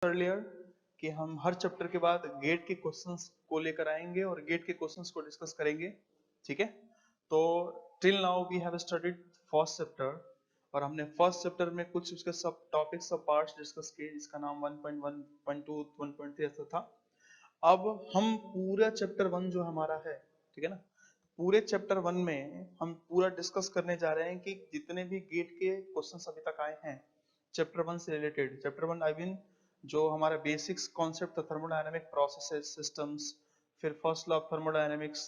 Earlier कि हम हर chapter के बाद गेट के क्वेश्चंस को लेकर आएंगे और गेट के क्वेश्चंस को डिस्कस करेंगे। ठीक है, तो till now we have studied first chapter और हमने फर्स्ट चैप्टर में कुछ उसके सब टॉपिक्स सब पार्ट्स डिस्कस किए जिसका नाम 1.1, 1.2, 1.3 ऐसा था। अब हम पूरा चैप्टर 1 जो हमारा है, ठीक है ना, पूरे चैप्टर 1 में हम पूरा डिस्कस करने जा रहे हैं कि जितने भी गेट के क्वेश्चंस अभी तक आए हैं चैप्टर 1 से रिलेटेड। चैप्टर 1 आई मीन जो हमारा बेसिक्स कॉन्सेप्ट था थर्मोडायनेमिक प्रोसेसेस सिस्टम्स, फिर फर्स्ट लॉ ऑफ थर्मोडायनेमिक्स,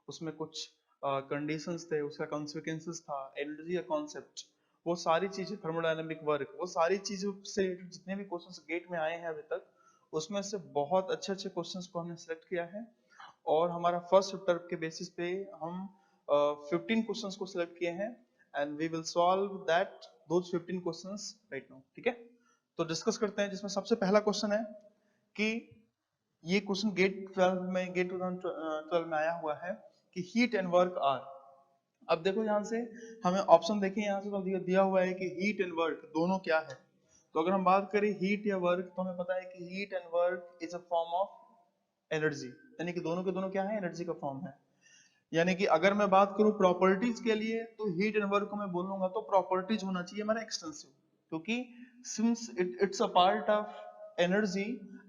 उसमें कुछ कंडीशंस थे, उसका कॉन्सिक्वेंसेस था, एनर्जी का कॉन्सेप्ट, वो सारी चीजें थर्मोडायनेमिक वर्क, वो सारी चीजों से रिलेटेड जितने भी क्वेश्चंस गेट में आए हैं अभी तक उसमें से बहुत अच्छे अच्छे क्वेश्चंस को हमने सेलेक्ट किया है और हमारा फर्स्ट चैप्टर के बेसिस पे हम 15 क्वेश्चंस को सिलेक्ट किए हैं and we will solve that those 15 questions right now. ठीक है, तो डिस्कस करते हैं जिसमें सबसे पहला क्वेश्चन है कि ये क्वेश्चन गेट 2012 में आया हुआ है कि हीट एंड वर्क आर। अब देखो यहाँ से हमें ऑप्शन देखिए, यहाँ से तो दिया हुआ है कि हीट एंड वर्क दोनों क्या है। तो अगर हम बात करें हीट या वर्क तो हमें पता है कि heat and work is a form of energy, यानी कि दोनों के दोनों क्या है, एनर्जी का फॉर्म है। यानी कि अगर मैं बात करूं प्रॉपर्टीज के लिए तो हीट एंड वर्क को मैं बोलूंगा तो प्रॉपर्टीज होना चाहिए हमारा एक्सटेंसिव, क्योंकि since it's a part of energy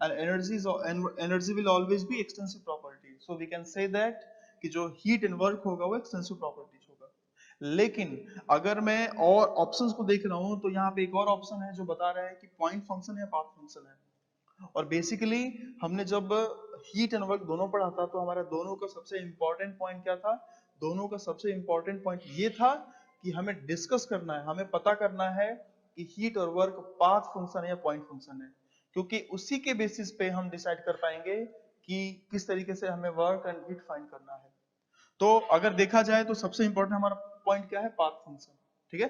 and energy will always be extensive property, so we can say that कि जो हीट एंड वर्क होगा वो एक्सटेंसिव प्रॉपर्टीज होगा। लेकिन अगर मैं और ऑप्शंस को देख रहा हूं तो यहाँ पे एक और ऑप्शन है जो बता रहा है कि पॉइंट फंक्शन है पाथ फंक्शन है। और बेसिकली हमने जब हीट एंड वर्क दोनों पढ़ा था तो हमारा दोनों का सबसे इंपॉर्टेंट पॉइंट क्या था, दोनों का सबसे इंपॉर्टेंट पॉइंट ये था कि हमें डिस्कस करना है, हमें पता करना है कि हीट और वर्क पाथ फंक्शन है या पॉइंट फंक्शन है, क्योंकि उसी के बेसिस पे हम डिसाइड कर पाएंगे कि किस तरीके से हमें वर्क एंड हीट फाइंड करना है। तो अगर देखा जाए तो सबसे इंपॉर्टेंट हमारा पॉइंट क्या है, पाथ फंक्शन। ठीक है,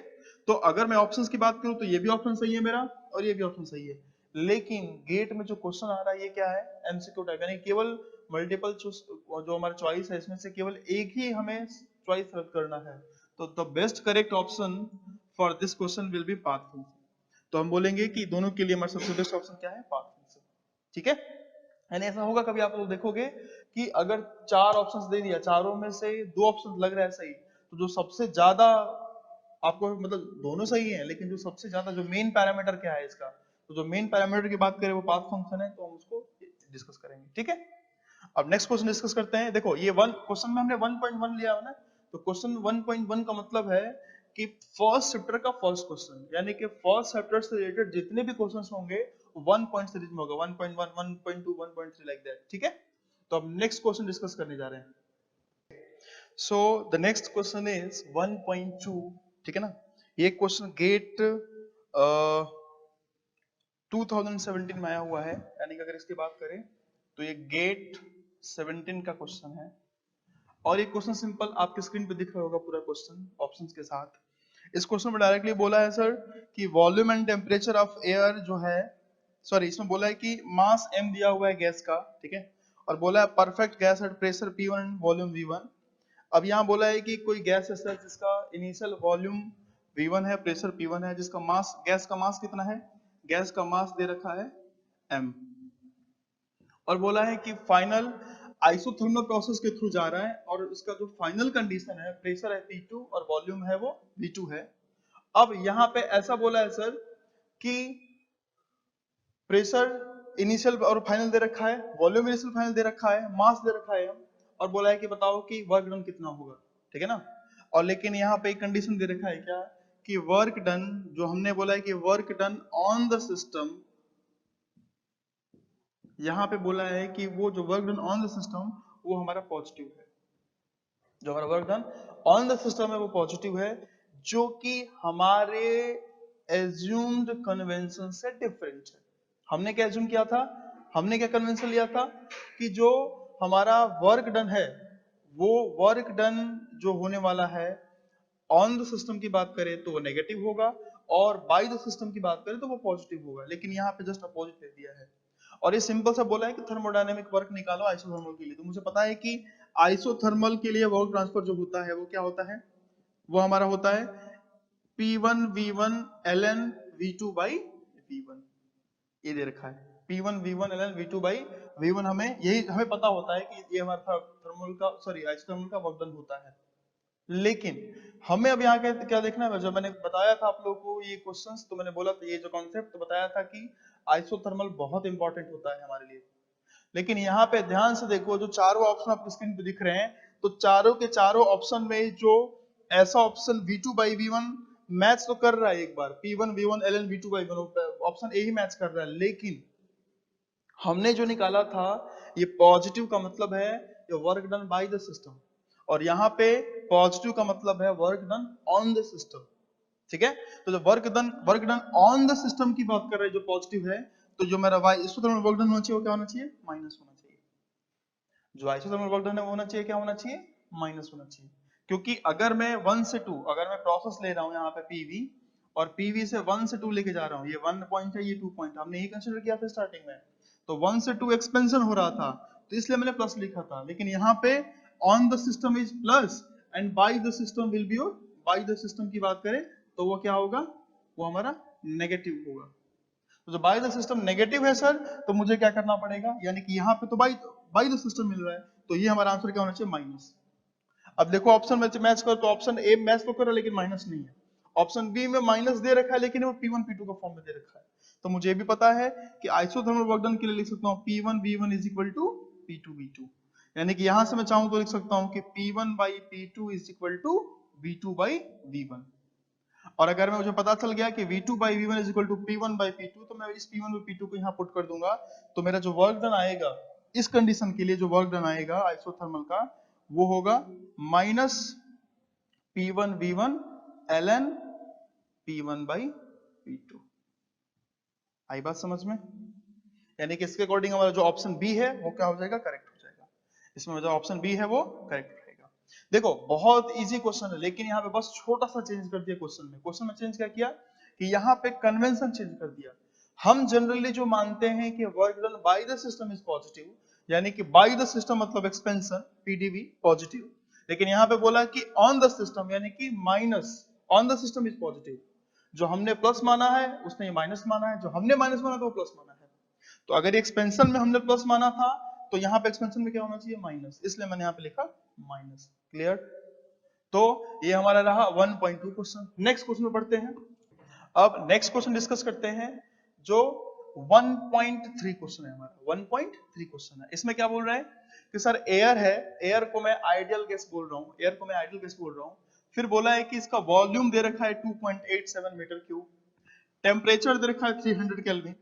तो अगर मैं ऑप्शंस की बात करूं तो ये भी ऑप्शन सही है मेरा और ये भी ऑप्शन सही है, लेकिन गेट में जो क्वेश्चन आ रहा है ये क्या है, एमसीक्यू टाइप, यानी केवल मल्टीपल जो हमारा चॉइस है इसमें से केवल एक ही हमें चॉइस सेलेक्ट करना है। तो the best correct option for this question will be path function. तो हम बोलेंगे कि दोनों के लिए हमारा सबसे बेस्ट ऑप्शन क्या है, पाथ फंक्शन। ठीक है, यानी ऐसा होगा कभी आप लोग देखोगे कि अगर 4 ऑप्शंस दे दिया, चारों में से 2 ऑप्शन लग रहा है सही, तो जो सबसे ज्यादा आपको मतलब दोनों सही है लेकिन जो सबसे ज्यादा जो मेन पैरामीटर क्या है इसका, तो जो मेन पैरामीटर की बात करें वो पाथ फंक्शन है, तो हम उसको डिस्कस करेंगे। ठीक है, अब नेक्स्ट क्वेश्चन डिस्कस करते हैं। देखो ये वन क्वेश्चन में हमने 1.1 लिया है ना, तो क्वेश्चन 1.1 का मतलब है कि फर्स्ट चैप्टर का फर्स्ट क्वेश्चन, यानी कि फर्स्ट चैप्टर से रिलेटेड जितने भी क्वेश्चंस होंगे 1 पॉइंट सीरीज में होगा, 1.1, 1.2, 1.3 लाइक दैट। ठीक है, तो अब नेक्स्ट क्वेश्चन डिस्कस करने जा रहे हैं। So the next question is 1.2। ठीक है ना, ये क्वेश्चन गेट 2017 में आया हुआ है, यानी कि अगर इसकी बात करें तो ये गेट 17 का क्वेश्चन है और ये क्वेश्चन सिंपल आपके स्क्रीन पे दिख रहा होगा पूरा क्वेश्चन ऑप्शंस के साथ। इस क्वेश्चन में डायरेक्टली बोला है सर कि volume and temperature of air जो है, सॉरी इसमें बोला है कि मास m दिया हुआ है गैस का, ठीक है, और बोला है perfect gas at pressure P1 and volume V1। अब यहाँ बोला है कि कोई गैस है सर जिसका इनिशियल वॉल्यूम V1 है, प्रेशर P1 है, जिसका मास, गैस का मास कितना है, गैस का मास दे रखा है m, और बोला है कि फाइनल आइसोथर्मल प्रोसेस के थ्रू जा रहा है और उसका जो फाइनल कंडीशन है, प्रेशर है P2 और वॉल्यूम है वो V2 है। अब यहाँ पे ऐसा बोला है सर कि प्रेशर इनिशियल और फाइनल दे रखा है, वॉल्यूम इनिशियल फाइनल दे रखा है, मास दे रखा है और बोला है कि बताओ कि वर्क डन कितना होगा। ठीक है ना, और लेकिन यहाँ पे एक कंडीशन दे रखा है क्या, कि वर्क डन, जो हमने बोला है कि work done on the system, यहाँ पे बोला है कि वो जो work done on the system वो हमारा पॉजिटिव है, जो हमारा work done on the system है वो पॉजिटिव है, जो कि हमारे एज्यूम्ड कन्वेंशन से डिफरेंट है। हमने क्या एज्यूम किया था, हमने क्या कन्वेंशन लिया था कि जो हमारा वर्क डन है वो वर्क डन जो होने वाला है ऑन द सिस्टम की बात करें तो वो नेगेटिव होगा और बाय द सिस्टम की बात करें तो वो पॉजिटिव होगा, लेकिन यहाँ पे जस्ट अपोजिट दे दिया है। और ये सिंपल सा बोला है कि थर्मोडायनेमिक वर्क निकालो आइसोथर्मल के लिए, तो मुझे पता है कि आइसोथर्मल के लिए वर्क ट्रांसफर जो होता है वो क्या होता है, वो हमारा होता है P1 V1 ln V2 by V1, ये दे रखा है। P1 V1 ln V2 by V1 हमें यही हमें पता होता है कि ये हमारा थर्मल का आइसोथर्मल का वर्क डन होता है। लेकिन हमें अब यहाँ क्या देखना है, जब मैंने बताया था आप लोगों को ये क्वेश्चंस, तो मैंने बोला था ये जो कॉन्सेप्ट तो बताया था कि आइसोथर्मल बहुत इंपॉर्टेंट होता है हमारे लिए। लेकिन यहाँ पे ध्यान से देखो, जो चारों ऑप्शन आपको स्क्रीन पे दिख रहे हैं, तो चारों के चारों ऑप्शन में जो ऐसा option V2 by V1 match तो कर रहा है एक बार, P1 V1 ln V2 by V1 option A he match कर रहा है, लेकिन हमने जो निकाला था ये पॉजिटिव का मतलब है ये work done by the system, और यहाँ पे पॉजिटिव का मतलब है work done on the system. ठीक है, तो जो work done on the system की बात कर रहे हैं जो पॉजिटिव है, तो जो मेरा वाई आइसोथर्मल वर्क डन होना चाहिए वो क्या होना चाहिए, माइनस होना चाहिए। जो आइसोथर्मल वर्क डन है वो होना चाहिए क्या होना चाहिए, माइनस होना चाहिए। क्योंकि अगर मैं 1 से 2 अगर मैं प्रोसेस ले रहा हूं यहाँ पे पीवी, और पीवी से 1 से 2 लेके जा रहा हूँ, ये 1 पॉइंट है ये 2 पॉइंट, हमने ये कंसीडर किया था स्टार्टिंग में, तो 1 से 2 एक्सपेंशन हो रहा था, तो इसलिए मैंने प्लस लिखा था। लेकिन यहाँ पे on the system is plus and by the system will be, by the system की बात करें तो वो क्या होगा, वो हमारा नेगेटिव होगा। तो जो बाय द सिस्टम नेगेटिव है सर, तो मुझे क्या करना पड़ेगा, यानी कि यहाँ पे तो बाय द सिस्टम मिल रहा है, तो ये हमारा आंसर क्या होना चाहिए, माइनस। अब देखो ऑप्शन में मैच करो, तो ऑप्शन ए मैच तो कर रहा है लेकिन माइनस नहीं है, ऑप्शन बी में माइनस दे रखा है लेकिन वो P1 P2 का फॉर्म में दे रखा है। तो मुझे भी पता है कि आइसोथर्मल वर्क डन के लिए लिख सकता हूँ P1 V1 is equal to P2 V2, यानी कि यहां से मैं चाहूं तो लिख सकता हूं कि P1 by P2 is equal to V2 by V1। और अगर मैं मुझे पता चल गया कि V2 by V1 is equal to P1 by P2, तो मैं इस P1 by P2 को यहाँ पुट कर दूंगा, तो मेरा जो वर्क डन आएगा इस कंडीशन के लिए, जो वर्क डन आएगा आइसोथर्मल का, वो होगा minus P1 V1 ln P1 by P2। आई बात समझ में? यानी कि इसके अकॉर्डिंग हमारा जो ऑप्शन बी है वो क्या हो जाएगा, करेक्ट हो जाएगा। इसमें जो ऑप्शन बी है वो करेक्ट रहेगा। देखो बहुत इजी क्वेश्चन है, लेकिन यहाँ पे बस छोटा सा चेंज कर दिया क्वेश्चन में चेंज क्या किया कि यहाँ पे कन्वेंशन चेंज कर दिया। हम जनरली जो मानते हैं कि work done by the system is positive, यानी कि बाय द सिस्टम मतलब एक्सपेंशन पीडीवी पॉजिटिव, लेकिन यहाँ पे बोला कि ऑन द सिस्टम यानी कि minus, on the system is positive. जो हमने प्लस माना है उसने माइनस माना है, जो हमने माइनस माना तो वो प्लस माना है। तो अगर एक्सपेंशन में हमने प्लस माना था, तो यहाँ पे एक्सपेंशन में क्या होना चाहिए, माइनस, इसलिए मैंने यहाँ पे लिखा माइनस। क्लियर? तो ये हमारा रहा 1.2 क्वेश्चन। नेक्स्ट क्वेश्चन में पढ़ते हैं। अब नेक्स्ट क्वेश्चन डिस्कस करते हैं जो 1.3 क्वेश्चन है हमारा। 1.3 क्वेश्चन है, इसमें क्या बोल रहा है कि सर एयर है, एयर को मैं आइडियल गैस बोल रहा हूँ, एयर को मैं आइडियल गैस बोल रहा हूँ। फिर बोला है कि इसका वॉल्यूम दे रखा है 2.87 मीटर क्यूब, टेम्परेचर दे रखा है 300 केल्विन,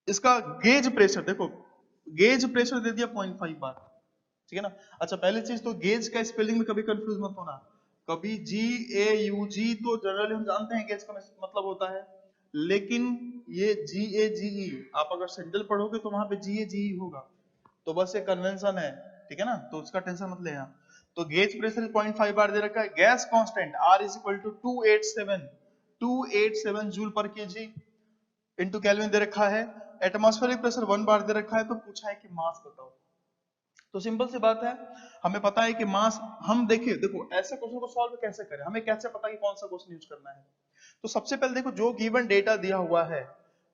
इसका गेज प्रेशर देखो, गेज प्रेशर दे दिया 0.5 बार, ठीक है ना। अच्छा पहली चीज तो गेज का स्पेलिंग में कभी कंफ्यूज मत होना, कभी GAUG तो जनरली हम जानते हैं गेज का मतलब होता है, लेकिन ये GAGE आप अगर सेंट्रल पढ़ोगे तो वहां पे GAGE होगा, तो बस ये कन्वेंशन है, ठीक है ना, तो उसका टेंशन मत लेना। तो गेज प्रेशर 0.5 बार दे रखा है, gas constant R is equal to 287 joule per KG into kelvin दे रखा है, एटमॉस्फेरिक प्रेशर 1 बार दे रखा है, तो पूछा है कि मास बताओ। तो सिंपल सी बात है, हमें पता है कि मास, हम देखिए देखो ऐसे क्वेश्चन को सॉल्व कैसे करें, हमें कैसे पता कि कौन सा क्वेश्चन यूज करना है। तो सबसे पहले देखो जो गिवन डेटा दिया हुआ है,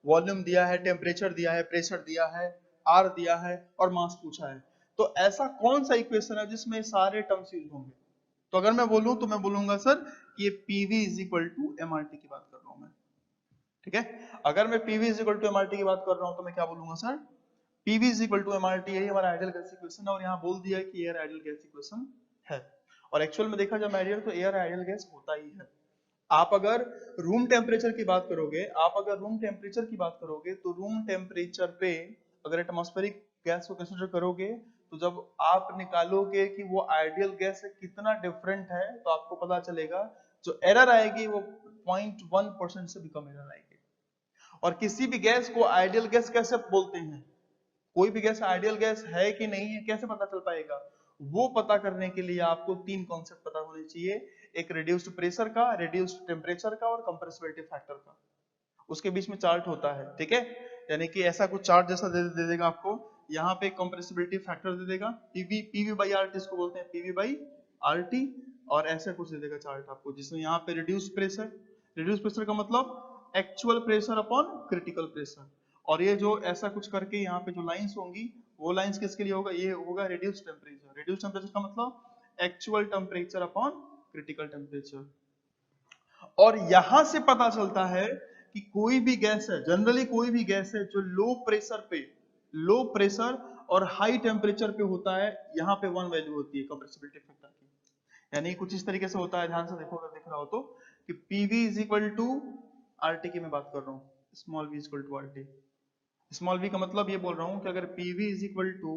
वॉल्यूम दिया है, टेम्परेचर दिया है, प्रेशर दिया है, आर दिया है और मास पूछा है, तो ऐसा कौन सा इक्वेशन है जिसमें सारे टर्म्स यूज होंगे। तो अगर मैं बोलूं तो मैं बोलूंगा सर कि ये PV is equal to MRT की बात कर रहा हूं मैं, ठीक है। अगर मैं PV is equal to MRT की बात कर रहा हूं तो मैं क्या बोलूंगा sir, PV is equal to MRT, यही हमारा आइडियल गैस इक्वेशन है, और यहाँ बोल दिया कि एयर आइडियल गैस इक्वेशन है। और एक्चुअल में देखा जाए आइडियल तो एयर आइडियल गैस होता ही है। आप अगर रूम टेम्परेचर की बात करोगे, आप अगर रूम टेम्परेचर की बात करोगे तो रूम टेम्परेचर पे अगर एटमॉस्फेरिक गैस को कंसीडर करोगे, तो जब आप निकालोगे कि वो आइडियल गैस से कितना डिफरेंट है, तो आपको पता चलेगा जो एरर आएगी वो 0.1% से भी कम एरर आएगी। और किसी भी गैस को आइडियल गैस कैसे बोलते हैं, कोई भी गैस आइडियल गैस है कि नहीं है कैसे पता चल पाएगा, वो पता करने के लिए आपको 3 कॉन्सेप्ट पता होने चाहिए, एक रिड्यूस्ड प्रेशर का, रिड्यूस्ड टेम्परेचर का और कंप्रेसिबिलिटी फैक्टर का। उसके बीच में चार्ट होता है, ठीक है, यानी कि ऐसा कुछ चार्ट जैसा दे देगा आपको, यहाँ पे कंप्रेसिबिलिटी फैक्टर दे देगा, पीवी बाई आरटी इसको बोलते हैं, पीवी बाई आरटी, और ऐसा कुछ दे देगा चार्ट आपको, जिसमें यहाँ पे रिड्यूस्ड प्रेशर का मतलब actual pressure upon critical pressure, और ये जो ऐसा कुछ करके यहाँ पे जो लाइंस होंगी वो लाइंस किसके लिए होगा, ये होगा रिड्यूस टेम्परेचर। रिड्यूस टेम्परेचर का मतलब actual temperature upon critical temperature. और यहां से पता चलता है कि कोई भी गैस है, जनरली कोई भी गैस है जो लो प्रेशर और हाई टेम्परेचर पे होता है, यहाँ पे 1 वैल्यू होती है कंप्रेसिबिलिटी फैक्टर की। यानी कुछ इस तरीके से होता है, ध्यान से देखो अगर दिख रहा हो तो, कि PV is equal to RT की मैं बात कर रहा हूँ, small v is equal to RT। Small v का मतलब ये बोल रहा हूँ कि अगर PV is equal to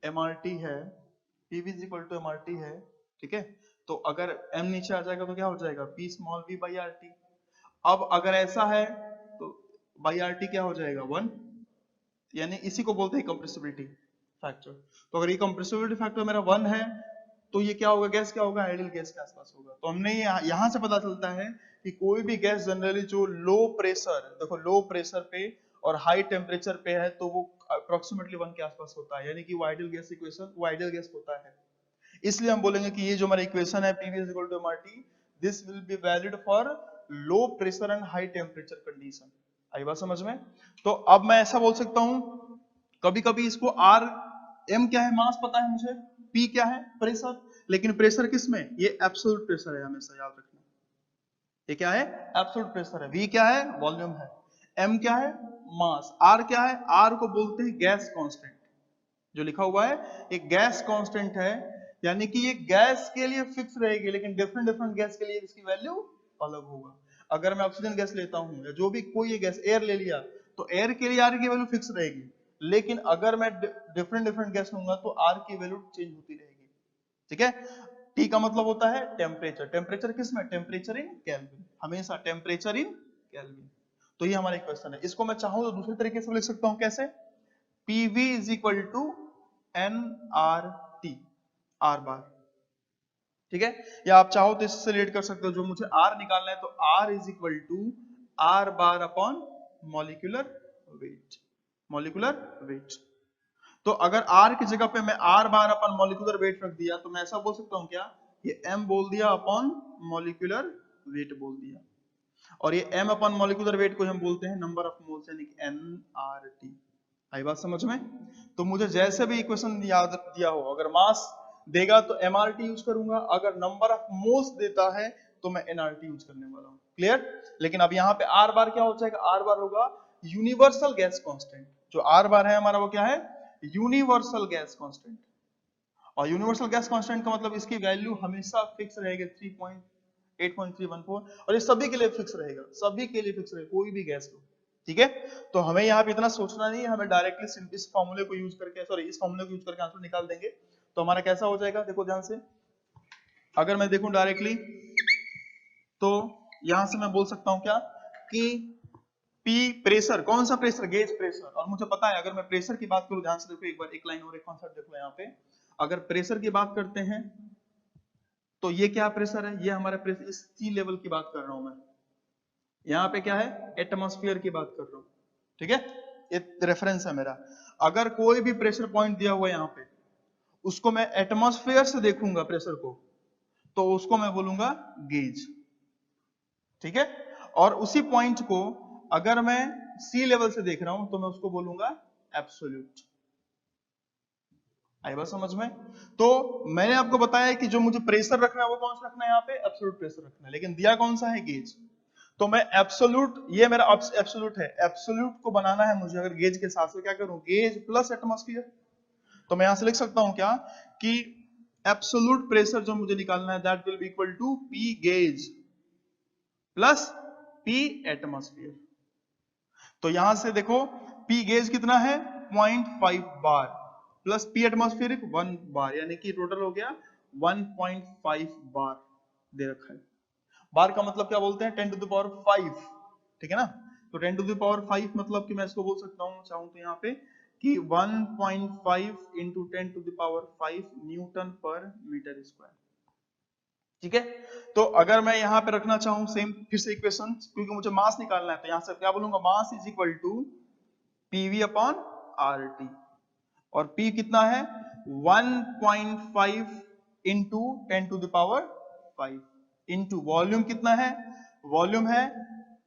MRT है, PV is equal to MRT है, ठीक है, तो अगर m नीचे आ जाएगा तो क्या हो जाएगा, P small v by RT। अब अगर ऐसा है तो बाई RT क्या हो जाएगा, 1, यानी इसी को बोलते हैं कंप्रेसिबिलिटी फैक्टर। तो अगर ये कंप्रेसिबिलिटी फैक्टर मेरा 1 है तो ये क्या होगा, गैस क्या होगा, आइडियल गैस के आसपास होगा। तो हमने यहाँ से पता चलता है कि कोई भी गैस जनरली जो लो प्रेशर, देखो लो प्रेशर पे और हाई टेम्परेचर पे है तो वो अप्रोक्सीमेटली 1 के आसपास होता है, यानी कि वो आइडियल गैस इक्वेशन, वो आइडियल गैस होता है। इसलिए हम बोलेंगे कि ये जो हमारा इक्वेशन है PV is equal to MRT, this will be valid for low pressure and high temperature condition. आई बात समझ में? तो अब मैं ऐसा बोल सकता हूं, कभी कभी इसको R, M क्या है, मास पता है मुझे, P क्या है, प्रेशर, लेकिन प्रेशर किस में, ये एब्सोल्यूट प्रेशर है, हमेशा याद रखना। ये क्या है, एब्सोल्यूट प्रेशर है। V क्या है, वॉल्यूम है। M क्या है, मास। R क्या है, R को बोलते हैं गैस कांस्टेंट। जो लिखा हुआ है ये गैस कांस्टेंट है, यानी कि ये गैस के लिए फिक्स रहेगी, लेकिन डिफरेंट डिफरेंट गैस के लिए इसकी वैल्यू अलग होगा। अगर मैं ऑक्सीजन गैस लेता हूं या जो भी कोई गैस, एयर ले लिया, तो एयर के लिए R की वैल्यू फिक्स रहेगी, लेकिन अगर मैं डिफरेंट डिफरेंट गैस लूंगा तो R की वैल्यू चेंज होती रहेगी। ठीक है। T का मतलब होता है टेम्परेचर। टेम्परेचर किस में, टेम्परेचर इन केल्विन, हमेशा टेम्परेचर इन केल्विन। तो ये हमारा क्वेश्चन है। इसको मैं चाहूं तो दूसरे तरीके से लिख सकता हूं, कैसे, PV is equal to nRT, R bar, ठीक है। या आप चाहो तो इससे रिलेट कर सकते हो, जो मुझे R निकालना है तो R is equal to R bar upon molecular weight, molecular weight. तो अगर R की जगह पे मैं R bar upon molecular weight रख दिया तो मैं ऐसा बोल सकता हूं क्या, ये M बोल दिया अपॉन मॉलिक्यूलर वेट बोल दिया, और ये M अपॉन मॉलिक्यूलर वेट को हम बोलते हैं नंबर ऑफ मोल्स, यानी कि nRT। आई बात समझ में? तो मुझे जैसे भी इक्वेशन याद दिया हो, अगर मास देगा तो MRT यूज करूंगा, अगर नंबर ऑफ मोल्स देता है तो मैं nRT यूज करने वाला हूं। क्लियर? लेकिन अब यहाँ पे R बार क्या हो जाएगा, R बार होगा यूनिवर्सल गैस कांस्टेंट। जो R बार है हमारा वो क्या है, यूनिवर्सल गैस कांस्टेंट। और यूनिवर्सल गैस कांस्टेंट का मतलब इसकी वैल्यू हमेशा फिक्स रहेगी 8.314, और ये सभी के लिए फिक्स रहेगा, सभी के लिए फिक्स रहेगा, कोई भी गैस हो। ठीक है। तो हमें यहाँ पे इतना सोचना नहीं है, हमें डायरेक्टली इस फॉर्मूले को यूज करके, सॉरी इस फॉर्मूले को यूज करके आंसर निकाल देंगे। तो हमारा कैसा हो जाएगा, देखो ध्यान से, अगर मैं देखूं डायरेक्टली तो यहां से मैं बोल सकता हूं क्या, कि P प्रेशर, कौन सा प्रेशर, गेज प्रेशर। और मुझे पता है अगर मैं प्रेशर की बात करूं, ध्यान से देखो एक बार, एक लाइन और एक कॉन्सेप्ट देखो यहाँ पे, अगर प्रेशर की बात करते हैं तो ये क्या प्रेशर है, ये हमारा प्रेशर, इस सी लेवल की बात कर रहा हूं मैं। यहाँ पे क्या है, एटमॉस्फेयर की बात कर रहा हूं। ठीक है, ये रेफरेंस है मेरा। अगर कोई भी प्रेशर पॉइंट दिया हुआ है यहाँ पे, उसको मैं एटमॉस्फेयर से देखूंगा प्रेशर को, तो उसको मैं बोलूंगा गेज। ठीक है। और उसी पॉइंट को अगर मैं सी लेवल से देख रहा हूं तो मैं उसको बोलूंगा एब्सोल्यूट। आई बात समझ में? तो मैंने आपको बताया कि जो मुझे प्रेशर रखना है वो कौन सा रखना है, यहाँ पे एब्सोल्यूट प्रेशर रखना है, लेकिन दिया कौन सा है, गेज। तो मैं एब्सोल्यूट, ये मेरा एब्सोल्यूट है, एब्सोल्यूट को बनाना है मुझे अगर गेज के साथ, तो क्या करूं, गेज प्लस एटमॉस्फेयर। तो मैं यहां से लिख सकता हूं क्या, कि एब्सोल्यूट प्रेशर जो मुझे निकालना है, that will be equal to P gauge plus P atmosphere. तो यहां से देखो P गेज कितना है, 0.5 bar, plus P atmospheric 1 bar, यानी कि टोटल हो गया 1.5 बार दे रखा है। बार का मतलब क्या बोलते हैं, 10 टू द पावर 5, ठीक है ना। तो 10 टू द पावर 5 मतलब कि मैं इसको बोल सकता हूं, चाहूं तो यहाँ पे, कि 1.5 into 10 to the power 5 newton पर मीटर स्क्वायर। ठीक है। तो अगर मैं यहाँ पे रखना चाहूं सेम फिर से इक्वेशन, क्योंकि मुझे मास निकालना है, तो यहां से क्या बोलूंगा, mass is equal to PV upon RT, और P कितना है, 1.5 into 10 to the power 5 into volume कितना है, वॉल्यूम है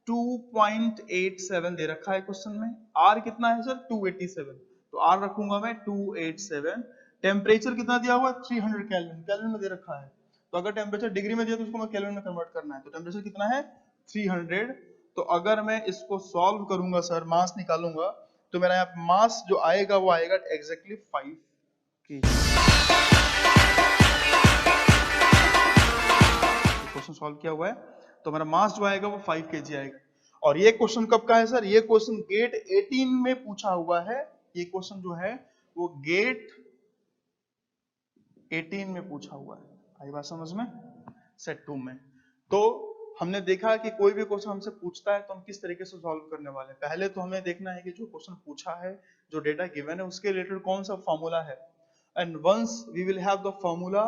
2.87 दे रखा है क्वेश्चन में। R कितना है सर 287, तो R रखूंगा मैं 287। टेम्परेचर कितना दिया हुआ 300 केल्विन, केल्विन में दे रखा है। तो अगर टेम्परेचर डिग्री में दिया तो उसको मैं केल्विन में कन्वर्ट करना है, तो टेम्परेचर कितना है 300। तो अगर मैं इसको सॉल्व करूंगा सर, मास निकालूंगा, तो मेरा यहाँ मास जो आएगा वो आएगा एग्जैक्टली 5 kg। क्वेश्चन सॉल्व किया हुआ है, तो मेरा मास जो आएगा वो 5 kg आएगा। और ये क्वेश्चन कब का है सर, ये क्वेश्चन गेट 18 में पूछा हुआ है। ये क्वेश्चन जो है वो गेट 18 में पूछा हुआ है। आई बात समझ में, सेट 2 में। तो हमने देखा कि कोई भी क्वेश्चन हमसे पूछता है तो हम किस तरीके से सॉल्व करने वाले हैं। पहले तो हमें देखना है कि जो क्वेश्चन पूछा है, जो डेटा गिवन है, उसके रिलेटेड कौन सा फॉर्मूला है। And once we will have the formula,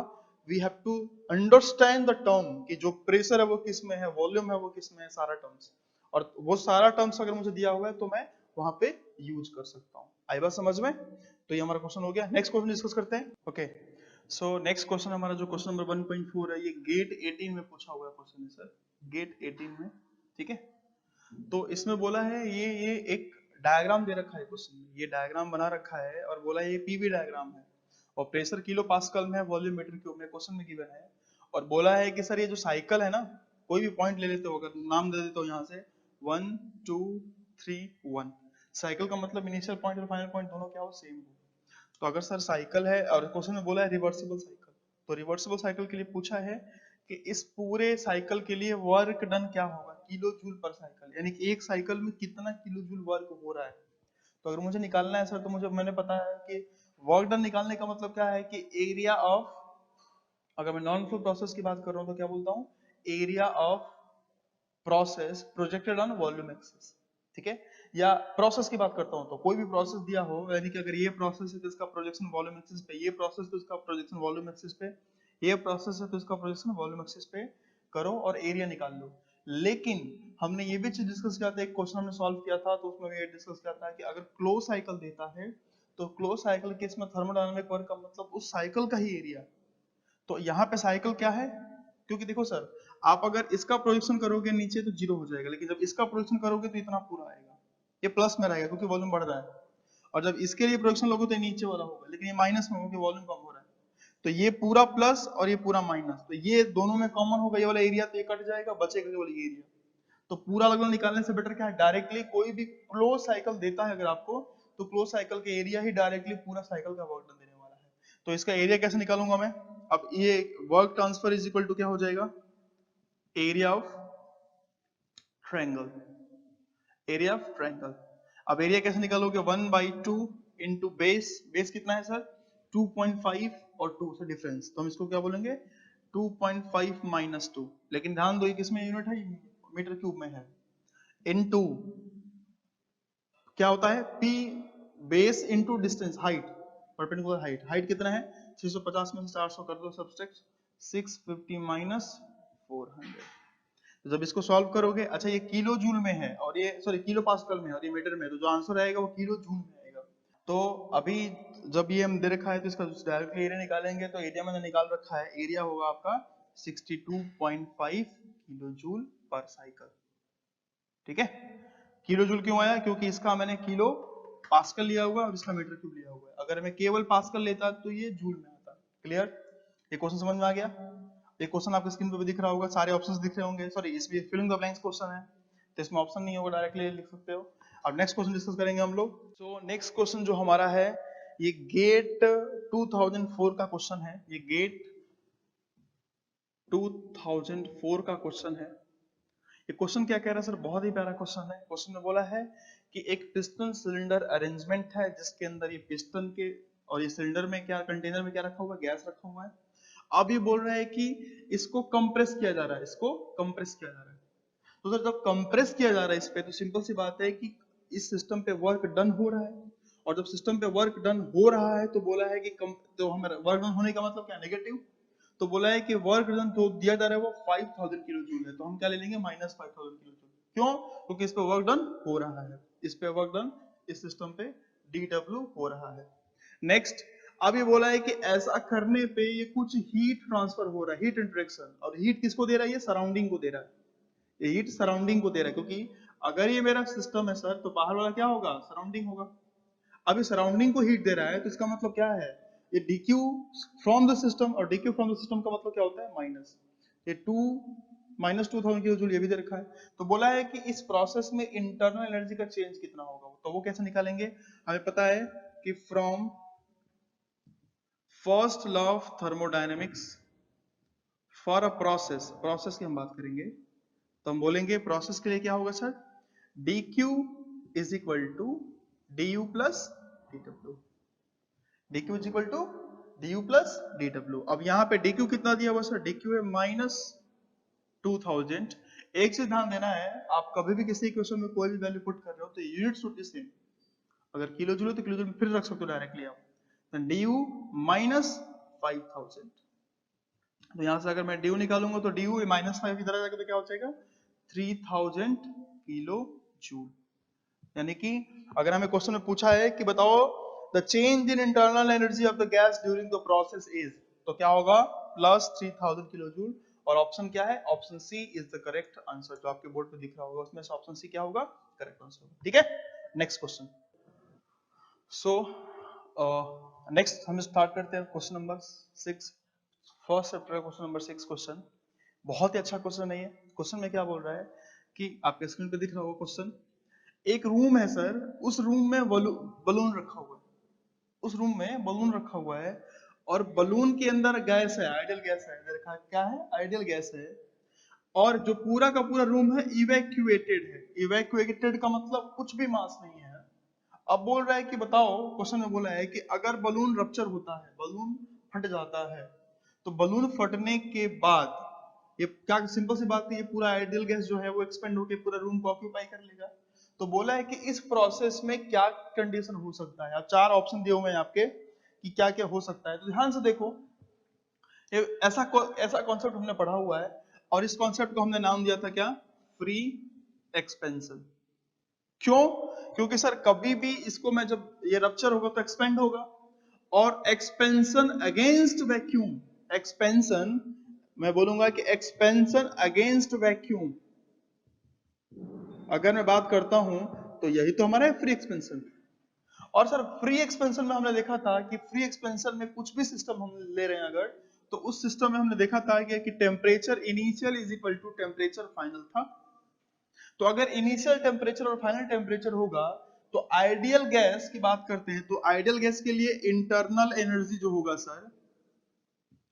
we have to understand the term कि जो प्रेशर है वो किस में है, वॉल्यूम है वो किस में है, सारा टर्म्स। और वो सारा टर्म्स अगर मुझे दिया हुआ है तो मैं वहां पे यूज कर सकता हूँ। आई बात समझ में। तो ये हमारा क्वेश्चन हो गया। नेक्स्ट क्वेश्चन डिस्कस करते हैं। ओके, सो नेक्स्ट क्वेश्चन हमारा जो क्वेश्चन नंबर 1.4 है, ये गेट 18 में पूछा हुआ है क्वेश्चन है सर, गेट 18 में। ठीक है, तो इसमें बोला है ये एक डायग्राम दे रखा है क्वेश्चन में, ये डायग्राम बना रखा है और बोला ये पीवी डायग्राम है और प्रेशर किलो पास्कल में है, वॉल्यूम मीटर क्यूब में क्वेश्चन में गिवन है। और बोला है कि सर ये जो साइकिल है ना, कोई भी पॉइंट ले लेते हो, अगर नाम दे देते हो यहाँ से 1 2 3 1, साइकिल का मतलब इनिशियल पॉइंट और फाइनल पॉइंट दोनों क्या हो, सेम हो। तो अगर सर साइकिल है और क्वेश्चन में बोला है रिवर्सिबल साइकिल, तो रिवर्सिबल साइकिल के लिए पूछा है कि इस पूरे साइकिल के लिए वर्क डन क्या होगा, किलो जूल पर साइकिल, यानी कि एक साइकिल में कितना किलो जूल वर्क हो रहा है। तो अगर मुझे निकालना है सर, तो मैंने पता है कि वर्क डन निकालने का मतलब क्या है कि एरिया ऑफ, अगर मैं नॉन फ्लो प्रोसेस की बात कर रहा हूं तो क्या बोलता हूं, area of process projected on volume axis. ठीक है, या प्रोसेस की बात करता हूं तो कोई भी प्रोसेस दिया हो, यानी कि अगर ये प्रोसेस है तो इसका प्रोजेक्शन वॉल्यूम एक्सिस पे, ये प्रोसेस तो इसका प्रोजेक्शन वॉल्यूम एक्सिस पे, ये प्रोसेस है तो इसका प्रोजेक्शन वॉल्यूम एक्सिस पे करो और एरिया निकाल लो। लेकिन हमने ये भी चीज डिस्कस किया था, एक क्वेश्चन हमने सॉल्व किया था तो उसमें भी ये डिस्कस किया था कि अगर क्लोज साइकिल देता है तो क्लोज साइकिल के इसमें थर्मोडायनामिक वर्क का मतलब उस साइकिल का ही एरिया। तो यहाँ पे साइकिल क्या है, क्योंकि देखो सर, आप अगर इसका प्रोजेक्शन करोगे नीचे तो जीरो हो जाएगा, लेकिन जब इसका प्रोजेक्शन करोगे तो इतना पूरा आएगा, ये प्लस में रहेगा क्योंकि वॉल्यूम बढ़ रहा है। और जब इसके लिए प्रोजेक्शन लोगे तो नीचे वाला होगा, लेकिन ये माइनस में होगा क्योंकि वॉल्यूम कम हो रहा है। तो ये पूरा प्लस और ये पूरा माइनस, तो ये दोनों में कॉमन होगा, ये वाला एरिया तो ये कट जाएगा, बचेगा केवल ये एरिया। तो पूरा लगभग निकालने से बेटर क्या है, डायरेक्टली कोई भी क्लोज साइकिल देता है अगर आपको, तो क्लोज साइकिल के एरिया ही डायरेक्टली पूरा साइकिल का वर्क डन देने वाला है। तो इसका एरिया कैसे निकालूंगा मैं, अब ये work transfer is equal to क्या हो जाएगा, area of triangle, area of triangle. अब एरिया कैसे निकालोगे, 1/2 इंटू बेस, बेस कितना है सर 2.5 और 2 से डिफरेंस, तो हम इसको क्या बोलेंगे 2.5 माइनस 2, लेकिन ध्यान दो ये किसमें यूनिट है, मीटर क्यूब में है, इनटू क्या होता है p base into distance, height, perpendicular height, height कितना है 650 में से 400 कर दो सब्सट्रैक्ट, 650 माइनस 400। तो जब इसको सॉल्व करोगे, अच्छा ये किलो जूल में है और ये सॉरी किलो पास्कल में है और ये मीटर में है, तो जो आंसर आएगा वो किलो जूल में आएगा। तो अभी जब ये हम दे रखा है तो इसका डायरेक्टली एरिया निकालेंगे, तो एरिया मैंने निकाल रखा है, एरिया होगा आपका 62.5 किलो जूल पर साइकिल। ठीक है, किलो जूल क्यों आया, क्योंकि इसका मैंने किलो पास्कल लिया हुआ और इसका मीटर क्यूब लिया हुआ है। अगर मैं केवल पास्कल लेता तो ये जूल में आता। क्लियर, ये क्वेश्चन समझ में आ गया। ये क्वेश्चन आपके स्क्रीन पे भी दिख रहा होगा, सारे ऑप्शंस दिख रहे होंगे, सॉरी इसमें फिलिंग द ब्लैंक्स क्वेश्चन है तो इसमें ऑप्शन नहीं होगा, डायरेक्टली लिख सकते हो। अब नेक्स्ट क्वेश्चन डिस्कस करेंगे हम लोग। सो नेक्स्ट क्वेश्चन जो हमारा है ये गेट 2004 का क्वेश्चन है, ये गेट 2004 का क्वेश्चन है। ये क्वेश्चन क्या कह रहा है सर, बहुत ही प्यारा क्वेश्चन है। क्वेश्चन में बोला है कि एक पिस्टन सिलेंडर अरेंजमेंट है जिसके अंदर ये पिस्टन के और ये सिलेंडर में क्या, कंटेनर में क्या रखा हुआ है, गैस रखा हुआ है। अब ये बोल रहा है कि इसको कंप्रेस किया जा रहा है, इसको कंप्रेस किया जा रहा है। तो सर जब कंप्रेस किया जा रहा है इस पे, तो सिंपल सी बात है कि इस सिस्टम पे वर्क डन हो रहा है, और जब सिस्टम पे वर्क डन हो रहा है तो बोला है कि तो हमारा वर्क डन होने का मतलब क्या, नेगेटिव। तो बोला है कि वर्क डन तो दिया जा रहा है वो 5000 किलो जूल है, तो हम क्या ले लेंगे माइनस 5000 किलो जूल। क्यों, क्योंकि इस पे वर्क डन हो रहा है, इस पे वर्क डन इस सिस्टम पे dW हो रहा है। नेक्स्ट, अब ये बोला है कि ऐसा करने पे ये कुछ हीट ट्रांसफर हो रहा है, हीट इंटरेक्शन, और हीट किसको दे रहा है, ये सराउंडिंग को दे रहा है। ये हीट सराउंडिंग को दे रहा है, क्योंकि अगर ये मेरा सिस्टम है सर तो बाहर वाला क्या होगा, सराउंडिंग होगा। अब ये सराउंडिंग को हीट दे रहा है तो इसका मतलब क्या है, ये dq फ्रॉम द सिस्टम, और dq फ्रॉम द सिस्टम का मतलब क्या होता है, माइनस। ये 2000 किलो जूल ये भी दे रखा है। तो बोला है कि इस प्रोसेस में इंटरनल एनर्जी का चेंज कितना होगा, तो वो कैसे निकालेंगे, हमें पता है कि from first law of thermodynamics for a process, process की हम बात करेंगे तो हम बोलेंगे प्रोसेस के लिए क्या होगा sir, dq is equal to du plus dw, dq is equal to du plus dw। अब यहाँ पे dq कितना दिया हुआ सर, dq है माइनस 2000। एक चीज ध्यान देना है, आप कभी भी किसी क्वेश्चन में कोई भी वैल्यू पुट कर रहे हो तो यूनिट शुड बी सेम। अगर किलो जूल हो तो किलो जूल फिर रख सकते हो डायरेक्टली आप, तो du माइनस 5000। तो यहां से अगर मैं ड्यू निकालूंगा तो ड्यू माइनस 5 इधर आ जाएगा तो क्या हो जाएगा, 3000 किलो जूल। यानी कि अगर हमें क्वेश्चन में पूछा है कि बताओ the change in internal energy of the gas during the process is, तो क्या होगा, प्लस 3000 किलो जूल। और ऑप्शन क्या है, option C is the correct answer, जो आपके बोर्ड पे दिख रहा होगा उसमें से ऑप्शन सी क्या होगा, करेक्ट आंसर होगा। ठीक है, नेक्स्ट क्वेश्चन। सो नेक्स्ट हम स्टार्ट करते हैं क्वेश्चन नंबर 6, फर्स्ट चैप्टर का क्वेश्चन नंबर 6 क्वेश्चन। बहुत ही अच्छा क्वेश्चन है ये। क्वेश्चन में क्या बोल रहा है कि आपके स्क्रीन पे दिख रहा होगा क्वेश्चन, एक रूम है सर, उस रूम में बलून रखा हुआ है, उस रूम में बलून रखा हुआ है और बलून के अंदर गैस है, आइडियल गैस है, देखा क्या है, आइडियल गैस है। और जो पूरा का पूरा रूम है इवैक्यूएटेड है। इवैक्यूएटेड का मतलब कुछ भी मास नहीं है। अब बोल रहा है कि बताओ, क्वेश्चन में बोला है कि अगर बलून रप्चर होता है, बलून फट जाता है, तो बलून फटने के बाद ये क्या, सिंपल सी बात है, ये पूरा आइडियल गैस जो है वो एक्सपेंड होकर पूरा रूम को ऑक्यूपाई कर लेगा। तो बोला है कि इस प्रोसेस में क्या कंडीशन हो सकता है। अब 4 ऑप्शन दिए हुए हैं आपके कि क्या क्या हो सकता है, तो ध्यान से देखो। ये ऐसा कॉन्सेप्ट हमने पढ़ा हुआ है और इस कॉन्सेप्ट को हमने नाम दिया था क्या, फ्री एक्सपेंशन। क्यों, क्योंकि सर कभी भी इसको मैं जब ये रप्चर होगा तो एक्सपेंड होगा, और एक्सपेंशन अगेंस्ट वैक्यूम, एक्सपेंशन मैं बोलूंगा कि एक्सपेंशन अगेंस्ट वैक्यूम अगर मैं बात करता हूं तो यही तो हमारा है फ्री एक्सपेंशन। और सर फ्री एक्सपेंशन में हमने देखा था कि फ्री एक्सपेंशन में कुछ भी सिस्टम हम ले रहे हैं अगर, तो उस सिस्टम में हमने देखा था कि temperature initial is equal to temperature final था। तो अगर इनिशियल टेम्परेचर और फाइनल टेम्परेचर होगा तो आइडियल गैस की बात करते हैं, तो आइडियल गैस के लिए इंटरनल एनर्जी जो होगा सर,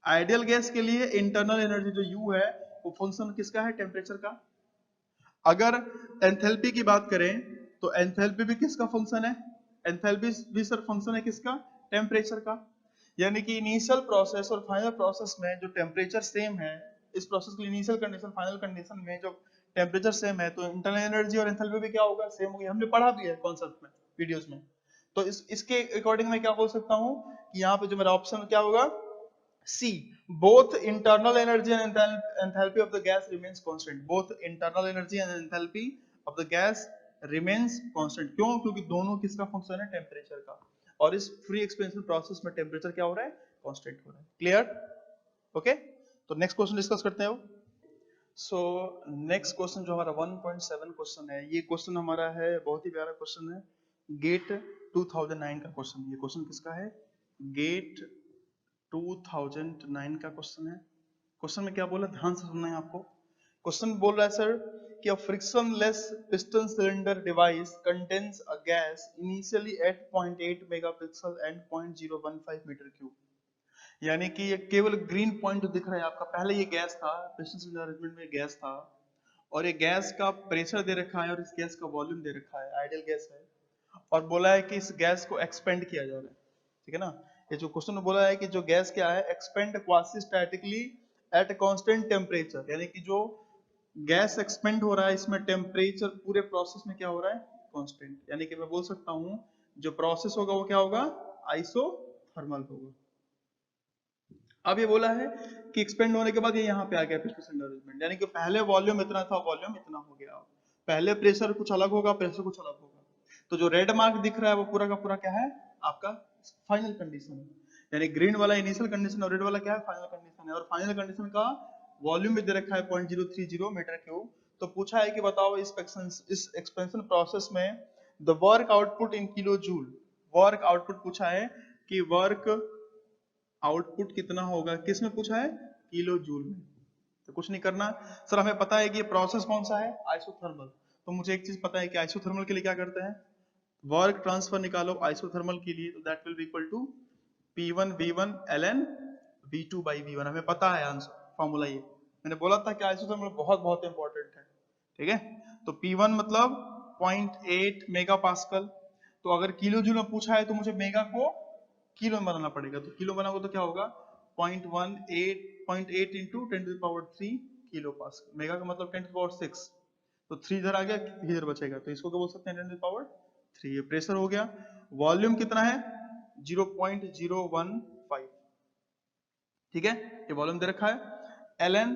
आइडियल गैस के लिए इंटरनल एनर्जी जो U है वो फंक्शन किसका है, टेम्परेचर का। अगर एंथैल्पी की बात करें तो एंथैल्पी भी किसका फंक्शन है, एंथैल्पी भी सर फंक्शन है किसका, टेम्परेचर का। यानी कि इनिशियल प्रोसेस और फाइनल प्रोसेस में जो टेम्परेचर सेम है, इस प्रोसेस की इनिशियल कंडीशन फाइनल कंडीशन में जो टेम्परेचर सेम है, तो इंटरनल एनर्जी और एंथैल्पी भी क्या होगा, सेम होगी। हमने पढ़ा भी है कॉन्सेप्ट में, वीडियोस में। तो इसके अकॉर्डिंग मैं क्या बोल सकता हूँ कि यहाँ पे जो मेरा ऑप्शन क्या होगा, C, both internal energy and enthalpy of the gas remains constant. Both internal energy and enthalpy of the gas remains constant. क्यों, क्योंकि दोनों किसका फंक्शन है, टेम्परेचर का। और इस फ्री एक्सपेंशन प्रोसेस में टेम्परेचर क्या हो रहा है, कांस्टेंट हो रहा है। Clear, okay. तो नेक्स्ट क्वेश्चन डिस्कस करते हैं। सो नेक्स्ट क्वेश्चन जो हमारा 1.7 क्वेश्चन है, ये क्वेश्चन हमारा है, बहुत ही प्यारा क्वेश्चन है, गेट 2009 का क्वेश्चन। ये क्वेश्चन किसका है, गेट 2009 का क्वेश्चन है। क्वेश्चन में क्या बोला, ध्यान से सुनना है आपको। क्वेश्चन बोल रहा है सर कि a frictionless piston cylinder device contains a gas initially at 0.8 megapixel and 0.015 metre cube. यानी कि ये केवल ग्रीन पॉइंट जो दिख रहा है आपका, पहले ये गैस था, पिस्टन सिलेंडर अरेंजमेंट में गैस था, और ये गैस का प्रेशर दे रखा है और इस गैस का वॉल्यूम दे रखा है, आइडियल गैस है। और बोला है कि इस गैस को एक्सपेंड किया जा रहा है, ठीक है ना। ये जो क्वेश्चन में बोला है कि जो गैस क्या है, expand quasi statically at constant temperature, यानी कि जो गैस एक्सपेंड हो रहा है इसमें टेम्परेचर पूरे प्रोसेस में क्या हो रहा है, कांस्टेंट। यानी कि मैं बोल सकता हूं जो प्रोसेस होगा वो क्या होगा, आइसोथर्मल होगा। अब ये बोला है कि एक्सपेंड होने के बाद ये यहाँ पे आ गया पिस्टन सिलेंडर अरेंजमेंट, यानी कि पहले वॉल्यूम इतना था, वॉल्यूम इतना हो गया। पहले प्रेशर कुछ अलग होगा, प्रेशर कुछ अलग होगा। तो जो रेड मार्क दिख रहा है वो पूरा का पूरा क्या है, आपका फाइनल कंडीशन है। यानी ग्रीन वाला इनिशियल कंडीशन और रेड वाला क्या है, फाइनल कंडीशन है। और फाइनल कंडीशन का वॉल्यूम भी दे रखा है 0.030 मीटर क्यूब। तो पूछा है कि बताओ इस एक्सपेंशन प्रोसेस में the work output in kilo joule, work output पूछा है कि वर्क आउटपुट कितना होगा, किस में पूछा है, किलो जूल में। तो कुछ नहीं करना सर, हमें पता है कि ये प्रोसेस कौन सा है, आइसोथर्मल। तो मुझे एक चीज पता है कि आइसोथर्मल के लिए क्या करते हैं, वर्क ट्रांसफर निकालो आइसोथर्मल के लिए, तो that will be equal to P1 V1 ln V2 by V1। हमें पता है आंसर फॉर्मूला ये, मैंने बोला था कि आइसोथर्मल बहुत बहुत इंपॉर्टेंट है, ठीक है। तो P1 मतलब 0.8 मेगा पास्कल, तो अगर किलो जूल में पूछा है तो मुझे मेगा को किलो में बनाना पड़ेगा, तो किलो बनाओगे तो क्या होगा 0.8 इंटू 10⁻³ किलो पास्कल, मेगा का मतलब 10⁻⁶, तो 3 इधर आ गया, इधर बचेगा, तो इसको क्या बोल सकते हैं 10⁻3। ये प्रेशर हो गया। वॉल्यूम कितना है 0.015, ठीक है, ये वॉल्यूम दे रखा है। ln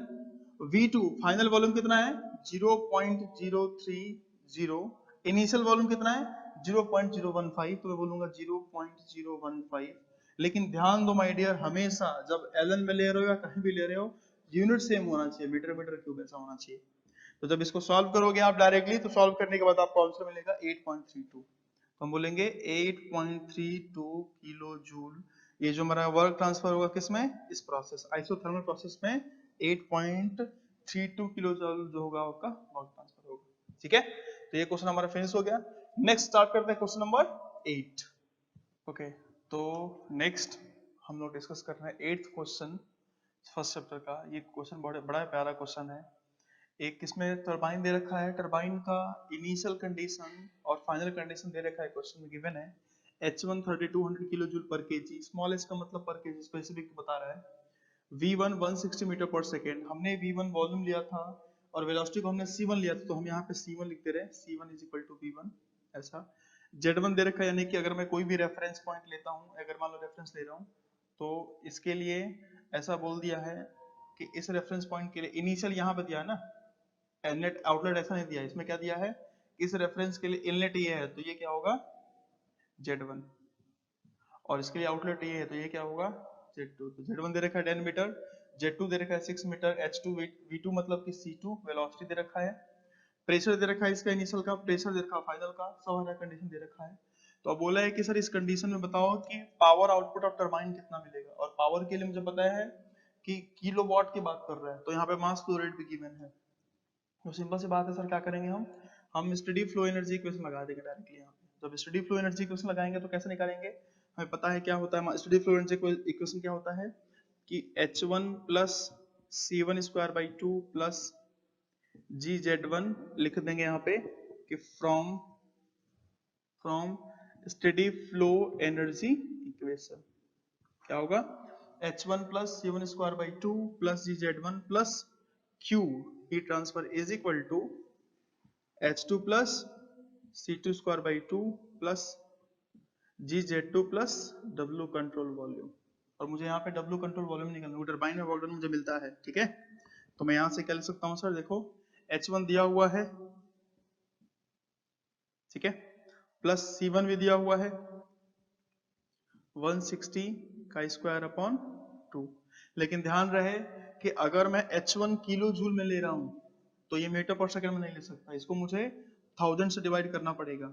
V2 फाइनल वॉल्यूम कितना है 0.030, इनिशियल वॉल्यूम कितना है 0.015, तो मैं बोलूंगा 0.015। लेकिन ध्यान दो माय डियर, हमेशा जब ln में ले रहे हो या कहीं भी ले रहे हो, यूनिट सेम होना चाहिए, मीटर मीटर क्यूब ऐसा होना चाहिए। तो जब इसको सॉल्व करोगे आप डायरेक्टली, तो सॉल्व करने के बाद आपको आंसर मिलेगा 8.32, तो हम बोलेंगे 8.32 किलो जूल। ये जो हमारा वर्क ट्रांसफर होगा किसमें, इस प्रोसेस आइसोथर्मल प्रोसेस में 8.32 किलो जूल जो होगा आपका वर्क ट्रांसफर होगा, ठीक है। तो ये क्वेश्चन हमारा फिनिश हो गया। नेक्स्ट स्टार्ट करते हैं क्वेश्चन नंबर 8। ओके, तो नेक्स्ट हम लोग डिस्कस कर रहे हैं 8th क्वेश्चन फर्स्ट चैप्टर का। ये क्वेश्चन बड़ा प्यारा क्वेश्चन है। एक इसमें टरबाइन दे रखा है, टरबाइन का इनिशियल कंडीशन और फाइनल कंडीशन दे रखा है, क्वेश्चन में गिवन है H1 3200 kilo joule per KG, small H का मतलब पर केजी, स्पेसिफिक बता रहा है। V1 160 मीटर पर सेकेंड, हमने V1 वॉल्यूम लिया था और वेलोसिटी को हमने C1 लिया था, तो हम यहाँ पे C1 लिखते रहे, C1 is equal to V1 ऐसा। Z1 दे रखा है, यानी कि अगर मैं कोई भी रेफरेंस पॉइंट लेता हूँ, अगर मान लो रेफरेंस ले रहा हूँ, तो इसके लिए ऐसा बोल दिया है कि इस रेफरेंस पॉइंट के लिए इनिशियल यहाँ पे दिया है ना, इनलेट आउटलेट ऐसा नहीं दिया, इसमें क्या दिया है, इस रेफरेंस के लिए इनलेट ये है, तो ये क्या होगा Z1, और इसके लिए आउटलेट ये है, तो ये क्या होगा Z2। तो Z1 दे रखा है 10 मीटर, Z2 दे रखा है 6 मीटर, H2 V2 मतलब कि C2 वेलोसिटी दे रखा है, प्रेशर दे रखा है इसका इनिशियल का, प्रेशर दे रखा है फाइनल का, सब हमारा कंडीशन दे रखा है। तो अब बोला है कि सर इस कंडीशन में बताओ कि पावर आउटपुट ऑफ टरबाइन कितना मिलेगा, और पावर के लिए मुझे पता है कि किलोवाट की बात कर रहा है, तो यहाँ पे मास फ्लो रेट भी गिवन है। तो सिंपल सी बात है सर, क्या करेंगे हम स्टेडी फ्लो एनर्जी इक्वेशन लगा देंगे डायरेक्टली यहाँ पे। जब स्टेडी फ्लो एनर्जी इक्वेशन लगाएंगे तो कैसे निकालेंगे, हमें पता है क्या होता है स्टेडी फ्लो एनर्जी इक्वेशन, क्या होता है कि H1 plus C1 square by 2 plus GZ1 लिख देंगे यहाँ पे कि from steady flow energy equation क्या होगा, H1 plus C1 square by 2 plus GZ1 plus Q heat transfer is equal to H2 plus C2 square by 2 plus GZ2 plus W control volume. और मुझे यहाँ पे W कंट्रोल वॉल्यूम निकालना, turbine में volume मुझे मिलता है, ठीक है। तो मैं यहाँ से क्या लिख सकता हूँ सर, देखो H1 दिया हुआ है, ठीक है, प्लस C1 भी दिया हुआ है 160 का स्क्वायर अपॉन 2। लेकिन ध्यान रहे कि अगर मैं H1 किलो जूल में ले रहा हूं तो ये मीटर पर सेकंड में नहीं ले सकता, इसको मुझे 1000 से डिवाइड करना पड़ेगा,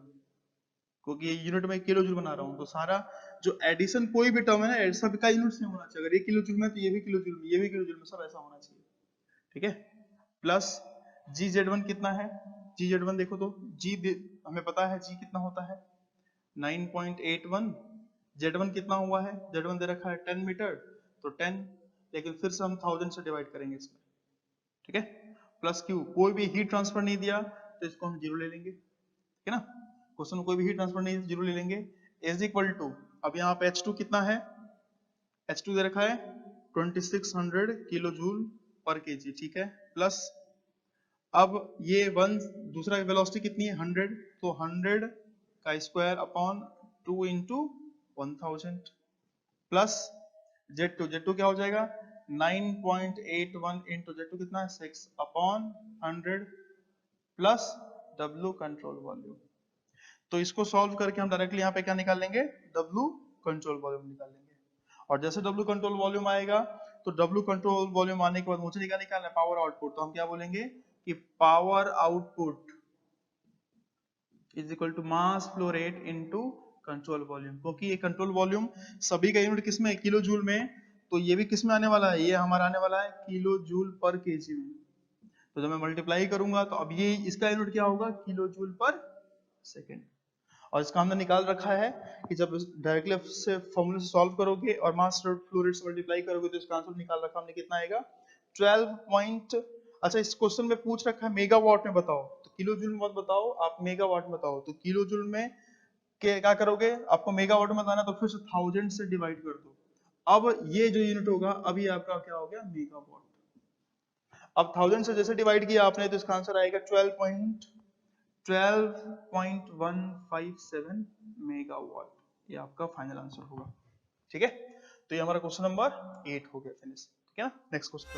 क्योंकि ये यूनिट में किलो जूल बना रहा हूं। तो सारा जो एडिशन कोई भी टर्म है ना, सबका यूनिट सेम होना चाहिए। अगर ये किलो जूल में तो ये भी किलो जूल में, ये भी किलो जूल में, सब ऐसा होना चाहिए, ठीक है। प्लस GZ1 कितना है, GZ1 देखो तो हमें पता है G कितना होता है 9.81, Z1 कितना हुआ है, Z1 दे रखा है 10 मीटर, तो 10, लेकिन फिर से हम 1000 से डिवाइड करेंगे इसमें, ठीक है। प्लस Q, कोई भी हीट ट्रांसफर नहीं दिया तो इसको हम जीरो ले लेंगे, ठीक है ना। क्वेश्चन में कोई भी हीट ट्रांसफर नहीं, जीरो ले लेंगे, इज इक्वल टू, अब यहाँ पे H2 कितना है, H2 दे रखा है 2600 किलो जूल पर केजी, ठीक है। प्लस अब ये वन, दूसरा वेलोसिटी कितनी है 100, तो 100 का square upon 2 into 1000 plus Z2 क्या हो जाएगा 9.81 इंटू Z2 कितना है 6 upon 100 plus W control volume. तो इसको सॉल्व करके हम डायरेक्टली यहाँ पे क्या निकाल लेंगे, W कंट्रोल वॉल्यूम निकाल लेंगे। और जैसे W कंट्रोल वॉल्यूम आएगा, तो W कंट्रोल वॉल्यूम आने के बाद मुझे क्या निकालना है, पावर आउटपुट। तो हम क्या बोलेंगे कि power output is equal to mass flow rate into control volume, क्योंकि ये कंट्रोल वॉल्यूम सभी का यूनिट किस में है, किलो जूल में, तो ये भी किस में आने वाला है, ये हमारा आने वाला है किलो जूल पर केजी में। तो जब मैं मल्टीप्लाई करूंगा तो अब ये इसका यूनिट क्या होगा, किलो जूल पर सेकेंड। और इसका हमने निकाल रखा है कि जब डायरेक्टली से फॉर्मूले से सॉल्व करोगे और मास फ्लो रेट से मल्टीप्लाई करोगे तो इसका आंसर निकाल रखा हमने, कितना आएगा 12 पॉइंट। अच्छा, इस क्वेश्चन में पूछ रखा है मेगावाट में बताओ, तो किलो जूल में मत बताओ, आप मेगावाट में बताओ। तो किलो जूल में क्या करोगे, आपको मेगावाट में बताना, तो फिर से 1000 से डिवाइड कर दो। अब ये जो यूनिट होगा अभी आपका क्या हो गया, मेगावाट। अब 1000 से जैसे डिवाइड किया आपने तो इसका आंसर आएगा 12.157 मेगावाट। ये आपका फाइनल आंसर होगा। ठीक है, तो ये हमारा क्वेश्चन नंबर 8 हो गया फिनिश। ठीक है ना, नेक्स्ट क्वेश्चन।